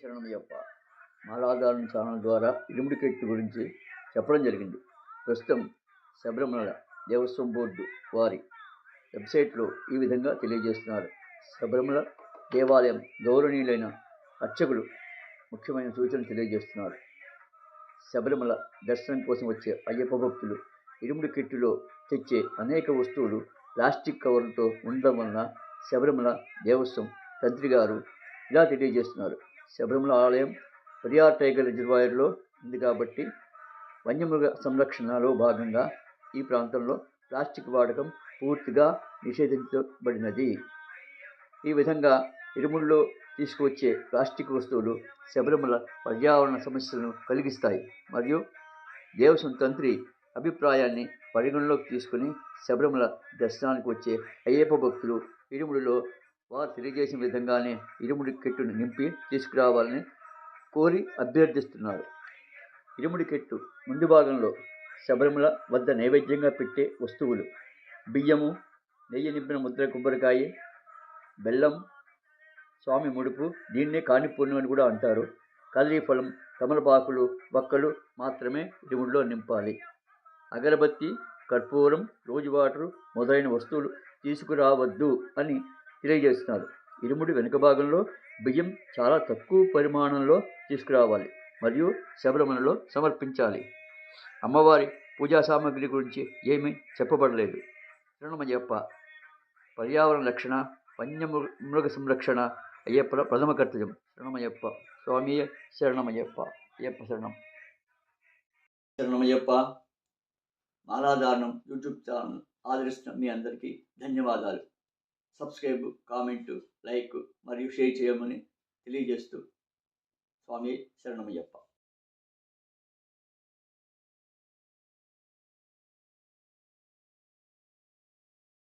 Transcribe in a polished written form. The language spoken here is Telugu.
శరణమయ్యప్ప మాలాధారణ ఛానల్ ద్వారా ఇరుముడి కెట్టు గురించి చెప్పడం జరిగింది. ప్రస్తుతం శబరిమల దేవస్వం బోర్డు వారి వెబ్సైట్లో ఈ విధంగా తెలియజేస్తున్నారు. శబరిమల దేవాలయం గౌరవనీయులైన అర్చకులు ముఖ్యమైన సూచనలు తెలియజేస్తున్నారు. శబరిమల దర్శనం కోసం వచ్చే అయ్యప్ప భక్తులు ఇరుముడి కిట్టులో తెచ్చే అనేక వస్తువులు ప్లాస్టిక్ కవర్లతో ఉండడం వలన శబరిమల దేవస్వం తంత్రి గారు ఇలా తెలియజేస్తున్నారు. శబరిమల ఆలయం పెరియార్ టైగర్ రిజర్వాయర్లో ఉంది కాబట్టి వన్యమృగ సంరక్షణలో భాగంగా ఈ ప్రాంతంలో ప్లాస్టిక్ వాడకం పూర్తిగా నిషేధించబడినది. ఈ విధంగా ఇరుముడిలో తీసుకువచ్చే ప్లాస్టిక్ వస్తువులు శబరిమల పర్యావరణ సమస్యలను కలిగిస్తాయి మరియు దేవస్వం తంత్రి అభిప్రాయాన్ని పరిగణలోకి తీసుకుని శబరిమల దర్శనానికి వచ్చే అయ్యప్ప భక్తులు ఇరుముడిలో వారు తెలియజేసిన విధంగానే ఇరుముడి కెట్టును నింపి తీసుకురావాలని కోరి అభ్యర్థిస్తున్నారు. ఇరుముడి కెట్టు ముందు భాగంలో శబరిమల వద్ద నైవేద్యంగా పెట్టే వస్తువులు బియ్యము, నెయ్యి నింపిన ముద్ర కొబ్బరికాయ, బెల్లం, స్వామి ముడుపు, దీన్నే కాణిపూర్ణం అని కూడా అంటారు. కదలీ ఫలం, తమలపాకులు, వక్కలు మాత్రమే ఇరుముడిలో నింపాలి. అగరబత్తి, కర్పూరం, రోజు వాటరు మొదలైన వస్తువులు తీసుకురావద్దు అని తెలియజేస్తున్నారు. ఇరుముడి వెనుక భాగంలో బియ్యం చాలా తక్కువ పరిమాణంలో తీసుకురావాలి మరియు శబరిమలలో సమర్పించాలి. అమ్మవారి పూజా సామాగ్రి గురించి ఏమీ చెప్పబడలేదు. శరణమయ్యప్ప పర్యావరణ రక్షణ, వన్యమృగ సంరక్షణ అయ్యప్ప ప్రథమ కర్తవ్యం. శరణమయ్యప్ప స్వామి శరణమయ్యప్ప. అయ్యప్ప శరణం. శరణమయ్యప్ప మాలాధారణం యూట్యూబ్ ఛానల్ ఆదరిస్తున్న మీ అందరికీ ధన్యవాదాలు. సబ్స్క్రైబ్, కామెంటు, లైక్ మరియు షేర్ చేయమని తెలియజేస్తూ స్వామి శరణమయ్యప్ప.